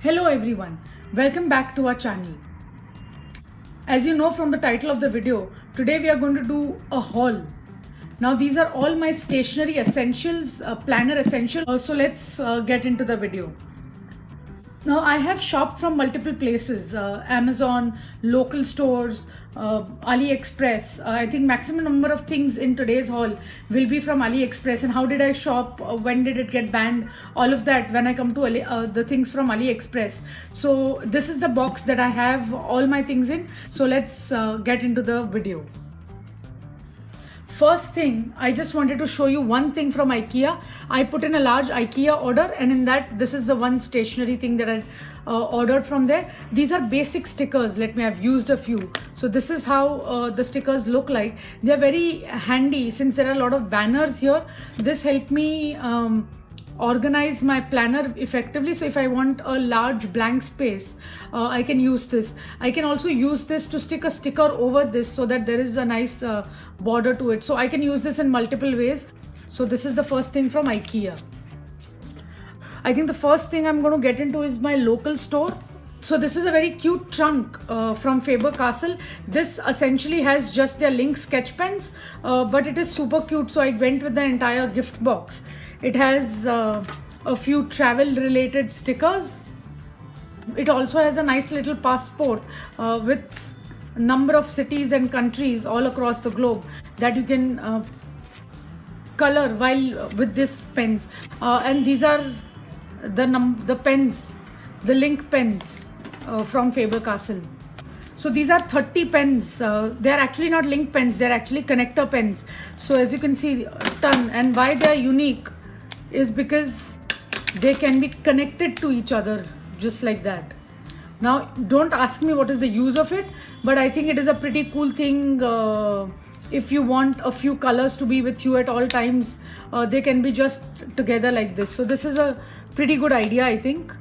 Hello everyone, welcome back to our channel. As you know from the title of the video, today we are going to do a haul. Now these are all my stationery essentials, planner essentials. So let's get into the video. Now I have shopped from multiple places, Amazon, local stores, AliExpress. I think maximum number of things in today's haul will be from AliExpress. And how did I shop? When did it get banned? All of that when I come to the things from AliExpress. So this is the box that I have all my things in. So let's get into the video. First thing, I just wanted to show you one thing from IKEA. I put in a large IKEA order, and in that, this is the one stationery thing that I ordered from there. These are basic stickers. Let me have used a few. So this is how the stickers look like. They are very handy since there are a lot of banners here. This helped me organize my planner effectively. So if I want a large blank space, I can use this. I can also use this to stick a sticker over this so that there is a nice border to it. So I can use this in multiple ways. So this is the first thing from IKEA. I think the first thing I'm going to get into is my local store. So this is a very cute trunk from Faber-Castell. This essentially has just their Link sketch pens, but it is super cute. So I went with the entire gift box. It has a few travel related stickers. It also has a nice little passport with a number of cities and countries all across the globe that you can color while with these pens. And these are the pens, the Link pens from Faber-Castell. So these are 30 pens. They are actually not Link pens, they're actually connector pens. So as you can see, a ton. And why they're unique is because they can be connected to each other just like that. Now don't ask me what is the use of it, but I think it is a pretty cool thing. If you want a few colors to be with you at all times, they can be just together like this. So this is a pretty good idea, I think.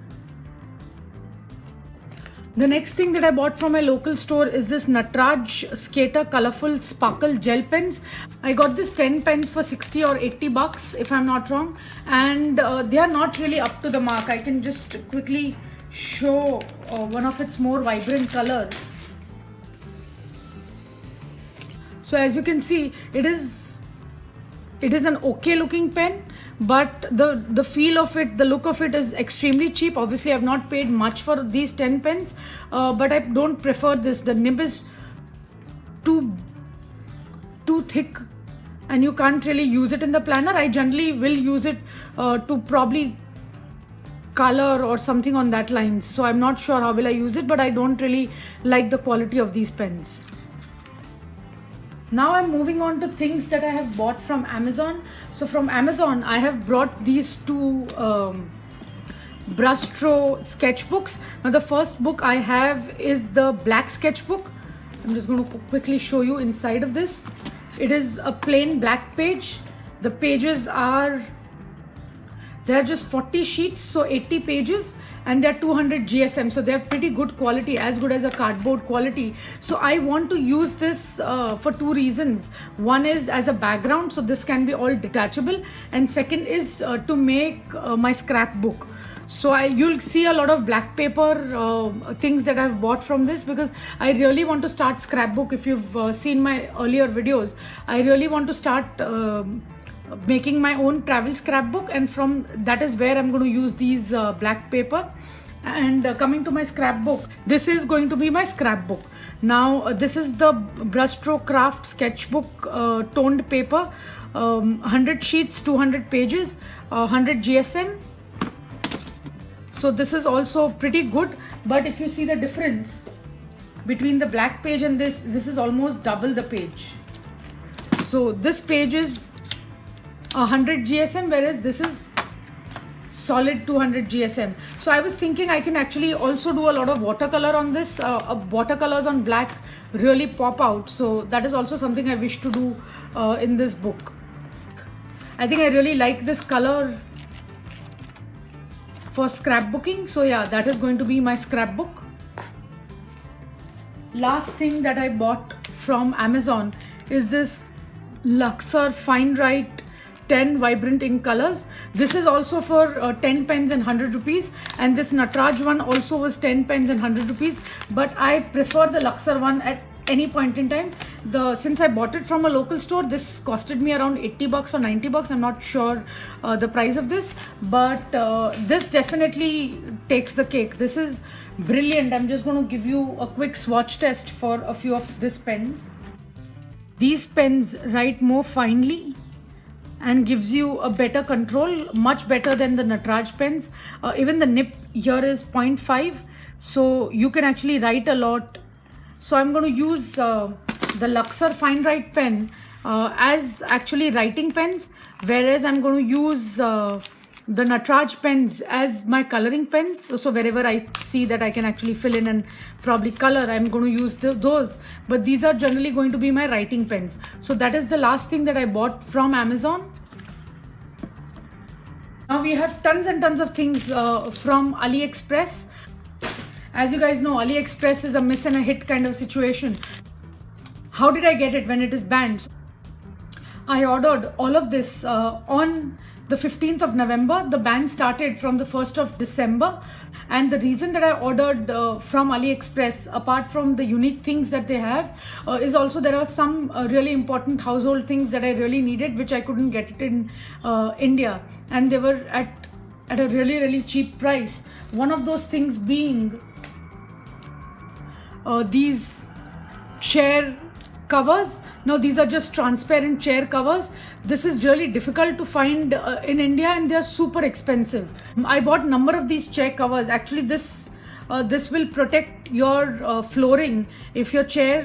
The next thing that I bought from my local store is this Natraj Skater Colorful Sparkle Gel Pens. I got this 10 pens for 60 or 80 bucks if I'm not wrong, and they are not really up to the mark. I can just quickly show one of its more vibrant colors. So as you can see, it is an okay looking pen, but the feel of it, the look of it is extremely cheap. Obviously I've not paid much for these 10 pens, but I don't prefer this. The nib is too thick and you can't really use it in the planner. I generally will use it to probably color or something on that line. So I'm not sure how will I use it, but I don't really like the quality of these pens. Now I'm moving on to things that I have bought from Amazon. So from Amazon, I have brought these two Brustro sketchbooks. Now the first book I have is the black sketchbook. I'm just going to quickly show you inside of this. It is a plain black page. The pages are, they're just 40 sheets, so 80 pages. And they're 200 GSM, so they're pretty good quality, as good as a cardboard quality. So I want to use this for two reasons. One is as a background, so this can be all detachable, and second is to make my scrapbook. So you'll see a lot of black paper things that I've bought from this, because I really want to start scrapbook. If you've seen my earlier videos, I really want to start making my own travel scrapbook, and from that is where I'm going to use these black paper. And coming to my scrapbook, this is going to be my scrapbook. Now this is the Brustro Craft sketchbook toned paper, 100 sheets, 200 pages, 100 GSM. So this is also pretty good, but if you see the difference between the black page and this is almost double the page. So this page is 100 GSM, whereas this is solid 200 GSM. So I was thinking I can actually also do a lot of watercolor on this. Watercolors on black really pop out. So that is also something I wish to do in this book. I think I really like this color for scrapbooking. So yeah, that is going to be my scrapbook. Last thing that I bought from Amazon is this Luxor Fine Write 10 vibrant ink colors. This is also for 10 pens and 100 rupees, and this Nataraj one also was 10 pens and 100 rupees, but I prefer the Luxor one at any point in time. Since I bought it from a local store, this costed me around 80 bucks or 90 bucks. I'm not sure the price of this, but this definitely takes the cake. This is brilliant. I'm just going to give you a quick swatch test for a few of these pens. These pens write more finely and gives you a better control, much better than the Nataraj pens. Even the nib here is 0.5, so you can actually write a lot. So I'm going to use the Luxor Fine Write pen as actually writing pens, whereas I'm going to use the Nataraj pens as my coloring pens. So wherever I see that I can actually fill in and probably color, I'm going to use those. But these are generally going to be my writing pens. So that is the last thing that I bought from Amazon. Now we have tons and tons of things from AliExpress. As you guys know, AliExpress is a miss and a hit kind of situation. How did I get it when it is banned? I ordered all of this on the 15th of November. The ban started from the 1st of December. And the reason that I ordered from AliExpress, apart from the unique things that they have, is also there are some really important household things that I really needed, which I couldn't get it in India. And they were at a really, really cheap price. One of those things being these chair covers. Now these are just transparent chair covers. This is really difficult to find in India, and they are super expensive. I bought a number of these chair covers. Actually this will protect your flooring if your chair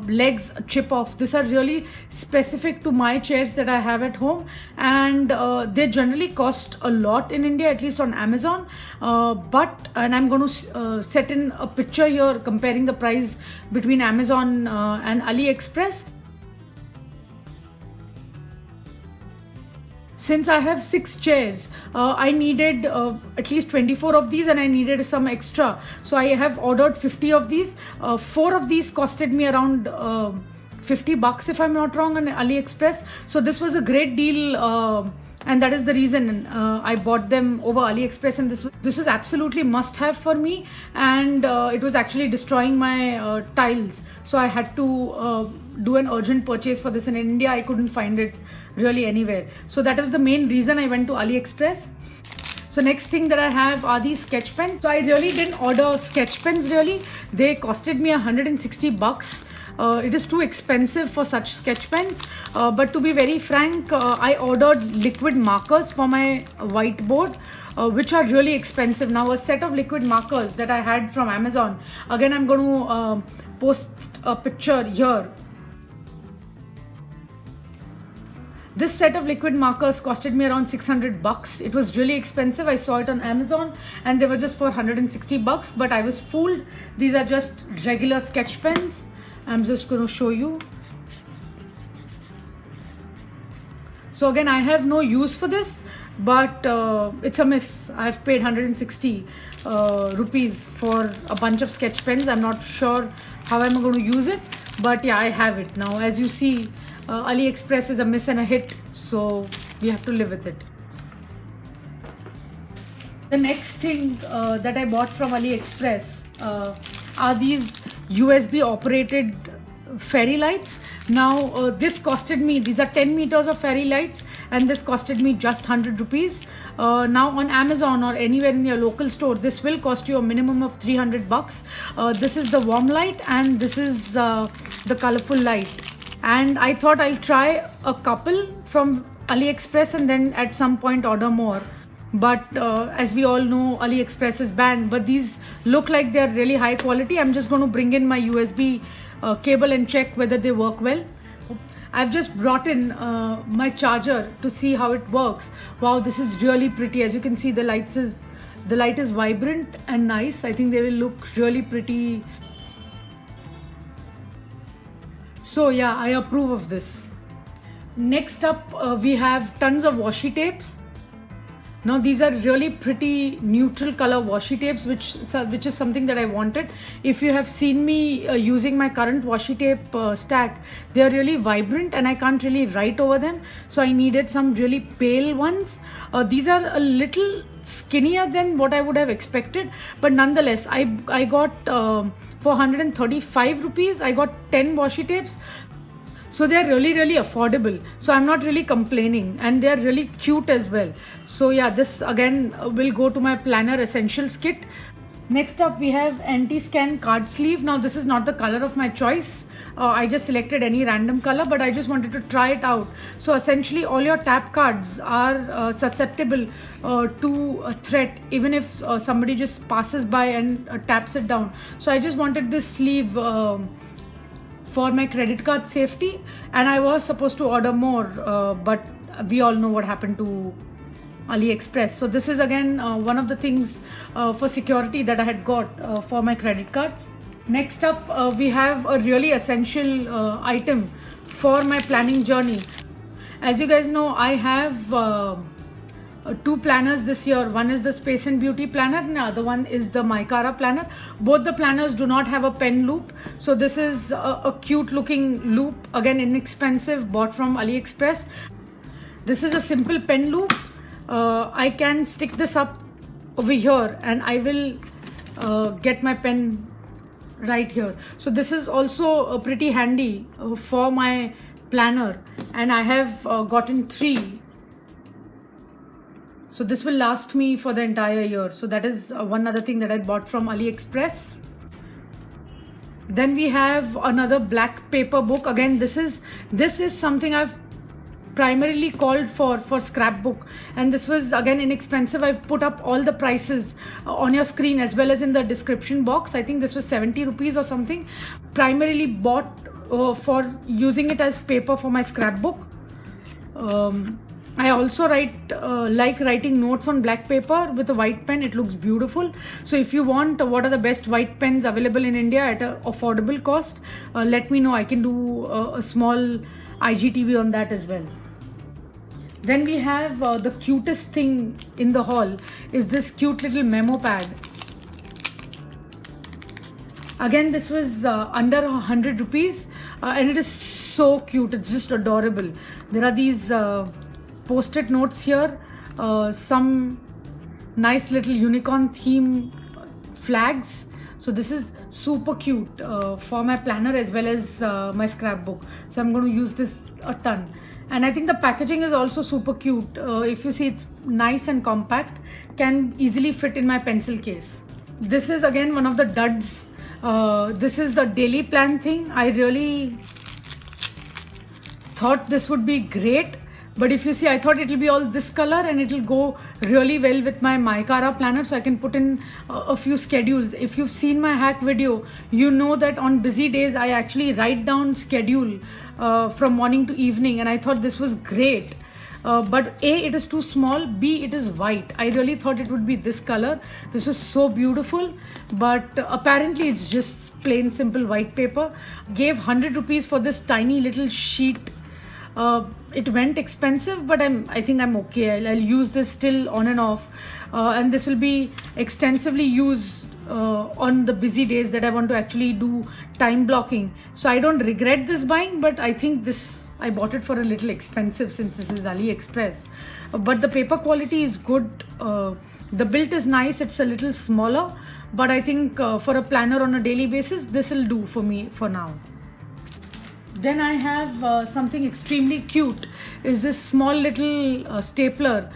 legs chip off. These are really specific to my chairs that I have at home, and they generally cost a lot in India, at least on Amazon. And I'm going to set in a picture here comparing the price between Amazon and AliExpress. Since I have 6 chairs, I needed at least 24 of these, and I needed some extra. So I have ordered 50 of these. 4 of these costed me around 50 bucks if I'm not wrong on AliExpress. So this was a great deal, and that is the reason I bought them over AliExpress. And this is absolutely must have for me, and it was actually destroying my tiles. So I had to do an urgent purchase for this. In India, I couldn't find it really anywhere. So that was the main reason I went to AliExpress. So next thing that I have are these sketch pens. So I really didn't order sketch pens really. They costed me 160 bucks. It is too expensive for such sketch pens. But to be very frank, I ordered liquid markers for my whiteboard, which are really expensive. Now a set of liquid markers that I had from Amazon. Again, I'm going to post a picture here. This set of liquid markers costed me around 600 bucks. It was really expensive. I saw it on Amazon and they were just for 160 bucks, but I was fooled. These are just regular sketch pens. I'm just going to show you. So again, I have no use for this, but it's a miss. I've paid 160 rupees for a bunch of sketch pens. I'm not sure how I'm going to use it, but yeah, I have it now. As you see, AliExpress is a miss and a hit, so we have to live with it. The next thing that I bought from AliExpress are these USB operated fairy lights. Now this costed me, these are 10 meters of fairy lights, and this costed me just 100 rupees. Now on Amazon or anywhere in your local store, this will cost you a minimum of 300 bucks. This is the warm light and this is the colorful light. And I thought I'll try a couple from AliExpress and then at some point order more. But as we all know, AliExpress is banned, but these look like they're really high quality. I'm just going to bring in my USB cable and check whether they work well. I've just brought in my charger to see how it works. Wow, this is really pretty. As you can see, the light is vibrant and nice. I think they will look really pretty. So yeah, I approve of this. Next up, we have tons of washi tapes. Now these are really pretty neutral color washi tapes, which is something that I wanted. If you have seen me using my current washi tape stack, they are really vibrant and I can't really write over them. So I needed some really pale ones. These are a little skinnier than what I would have expected, but nonetheless, I got for 135 rupees, I got 10 washi tapes. So they're really affordable, so I'm not really complaining, and they're really cute as well. So yeah, this again will go to my planner essentials kit. Next up we have anti-scan card sleeve. Now this is not the color of my choice. I just selected any random color, but I just wanted to try it out. So essentially all your tap cards are susceptible to a threat, even if somebody just passes by and taps it down. So I just wanted this sleeve for my credit card safety, and I was supposed to order more, but we all know what happened to AliExpress. So this is again one of the things for security that I had got for my credit cards. Next up we have a really essential item for my planning journey. As you guys know, I have two planners this year. One is the Space and Beauty planner and the other one is the Mycara planner. Both the planners do not have a pen loop, so this is a cute looking loop, again inexpensive, bought from AliExpress. This is a simple pen loop. I can stick this up over here and I will get my pen right here. So this is also pretty handy for my planner, and I have gotten 3. So this will last me for the entire year. So that is one other thing that I bought from AliExpress. Then we have another black paper book. Again, this is something I've primarily called for scrapbook, and this was again inexpensive. I've put up all the prices on your screen as well as in the description box. I think this was 70 rupees or something. Primarily bought for using it as paper for my scrapbook. I also like writing notes on black paper with a white pen. It looks beautiful. So if you want what are the best white pens available in India at an affordable cost, let me know. I can do a small IGTV on that as well. Then we have the cutest thing in the haul is this cute little memo pad. Again, this was under 100 rupees and it is so cute. It's just adorable. There are these post-it notes here, some nice little unicorn theme flags. So this is super cute for my planner as well as my scrapbook. So I'm going to use this a ton. And I think the packaging is also super cute. If you see, it's nice and compact, can easily fit in my pencil case. This is again one of the duds. This is the daily plan thing. I really thought this would be great. But if you see, I thought it will be all this color and it will go really well with my Mycara planner, so I can put in a few schedules. If you've seen my hack video, you know that on busy days I actually write down schedule from morning to evening, and I thought this was great. But A, it is too small, B, it is white. I really thought it would be this color. This is so beautiful, but apparently it's just plain simple white paper. Gave 100 rupees for this tiny little sheet. It went expensive, but I think I'm okay. I'll use this still on and off, and this will be extensively used on the busy days that I want to actually do time blocking. So I don't regret this buying, but I think I bought it for a little expensive since this is AliExpress. But the paper quality is good. The build is nice. It's a little smaller, but I think for a planner on a daily basis, this will do for me for now. Then I have something extremely cute. Is this small little stapler.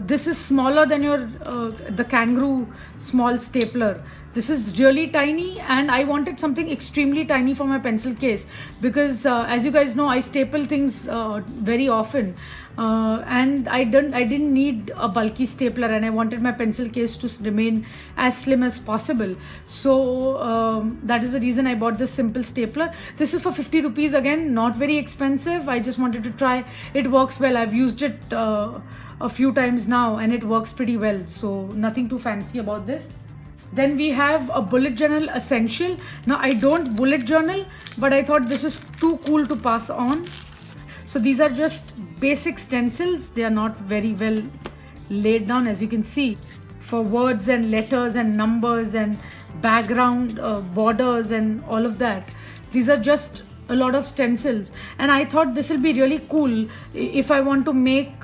This is smaller than the Kangaroo small stapler. This is really tiny, and I wanted something extremely tiny for my pencil case because as you guys know, I staple things very often, and I didn't need a bulky stapler, and I wanted my pencil case to remain as slim as possible. So that is the reason I bought this simple stapler. This is for 50 rupees, again not very expensive. I just wanted to try. It works well. I've used it a few times now and it works pretty well, so nothing too fancy about this. Then we have a bullet journal essential. Now I don't bullet journal, but I thought this is too cool to pass on. So these are just basic stencils. They are not very well laid down, as you can see, for words and letters and numbers and background borders and all of that. These are just a lot of stencils, and I thought this will be really cool if I want to make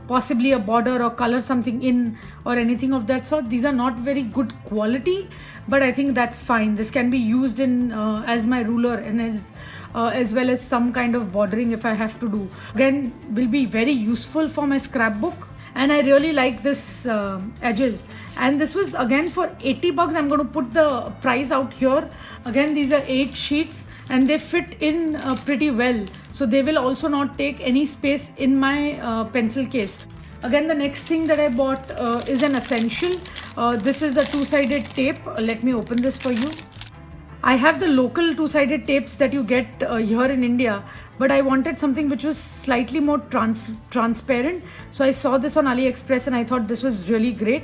possibly a border or color something in or anything of that sort. These are not very good quality, but I think that's fine. This can be used in as my ruler and as well as some kind of bordering if I have to do. Again, will be very useful for my scrapbook. And I really like this edges, and this was again for 80 bucks. I'm going to put the price out here. Again, these are 8 sheets and they fit in pretty well, so they will also not take any space in my pencil case. Again, the next thing that I bought is an essential. This is a two-sided tape. Let me open this for you. I have the local two-sided tapes that you get here in India, but I wanted something which was slightly more transparent. So I saw this on AliExpress and I thought this was really great.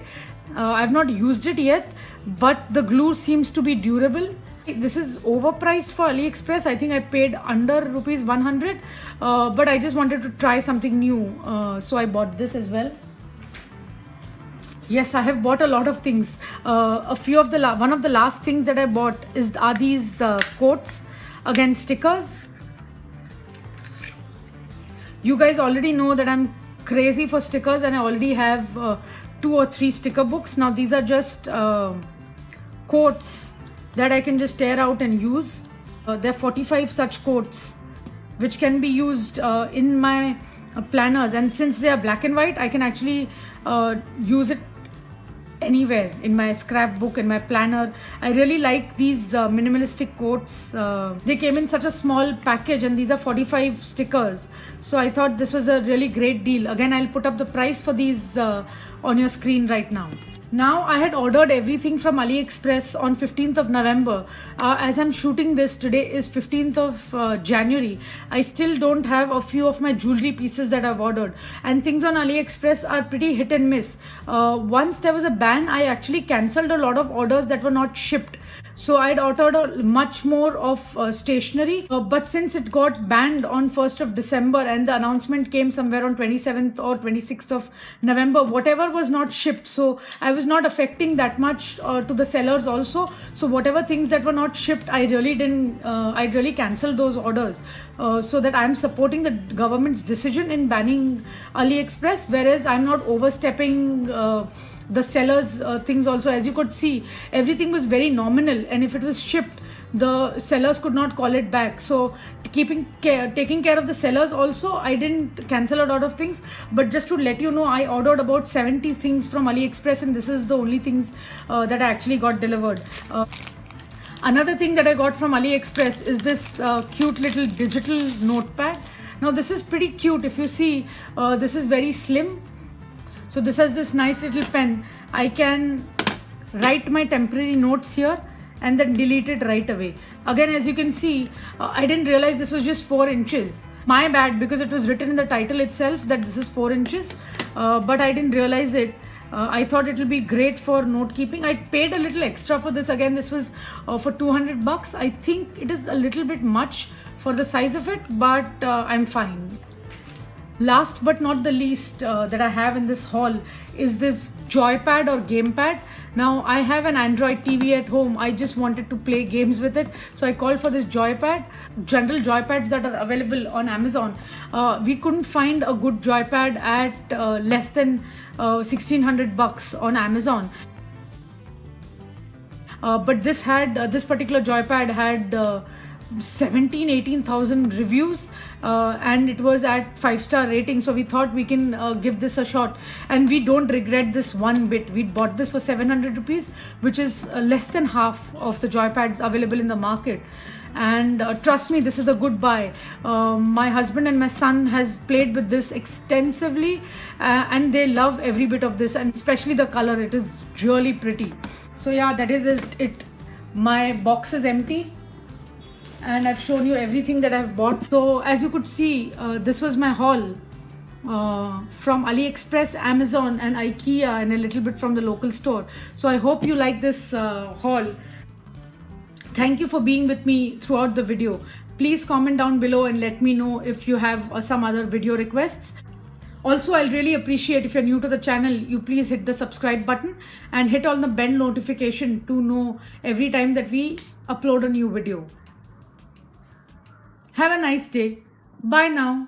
I've not used it yet, but the glue seems to be durable. This is overpriced for AliExpress. I think I paid under rupees 100, but I just wanted to try something new. So I bought this as well. Yes, I have bought a lot of things. One of the last things that I bought are these quotes, again stickers. You guys already know that I'm crazy for stickers, and I already have 2 or 3 sticker books. Now these are just quotes that I can just tear out and use. There are 45 such quotes which can be used in my planners, and since they are black and white, I can actually use it anywhere in my scrapbook, in my planner. I really like these minimalistic quotes. They came in such a small package, and these are 45 stickers, so I thought this was a really great deal. Again, I'll put up the price for these on your screen right now. Now, I had ordered everything from AliExpress on 15th of November. As I'm shooting this, today is 15th of January. I still don't have a few of my jewelry pieces that I've ordered. And things on AliExpress are pretty hit and miss. Once there was a ban, I actually cancelled a lot of orders that were not shipped. So I'd ordered much more of stationery, but since it got banned on 1st of December and the announcement came somewhere on 27th or 26th of November, whatever was not shipped, so I was not affecting that much to the sellers also. So whatever things that were not shipped, I really canceled those orders, so that I'm supporting the government's decision in banning AliExpress, whereas I'm not overstepping the sellers things also. As you could see, everything was very nominal, and if it was shipped, the sellers could not call it back. So taking care of the sellers also, I didn't cancel a lot of things. But just to let you know, I ordered about 70 things from AliExpress, and this is the only things that I actually got delivered. Another thing that I got from AliExpress is this cute little digital notepad. Now this is pretty cute. If you see, this is very slim. So this has this nice little pen. I can write my temporary notes here and then delete it right away. Again, as you can see, I didn't realize this was just 4 inches. My bad, because it was written in the title itself that this is 4 inches, but I didn't realize it. I thought it will be great for note keeping. I paid a little extra for this. Again, this was for 200 bucks. I think it is a little bit much for the size of it, but I'm fine. Last but not the least that I have in this haul is this joypad or gamepad. Now I have an Android TV at home. I just wanted to play games with it, so I called for this joypad. General joypads that are available on Amazon. We couldn't find a good joypad at less than 1600 bucks on Amazon. But this particular joypad had 18,000 reviews, and it was at 5-star rating, so we thought we can give this a shot, and we don't regret this one bit. We bought this for 700 rupees, which is less than half of the joypads available in the market. And trust me, this is a good buy. My husband and my son has played with this extensively, and they love every bit of this, and especially the color. It is really pretty. So yeah, that is it. My box is empty, and I've shown you everything that I've bought. So as you could see, this was my haul from AliExpress, Amazon and IKEA, and a little bit from the local store. So I hope you like this haul. Thank you for being with me throughout the video. Please comment down below and let me know if you have some other video requests. Also, I'll really appreciate if you're new to the channel, you please hit the subscribe button and hit on the bell notification to know every time that we upload a new video. Have a nice day. Bye now.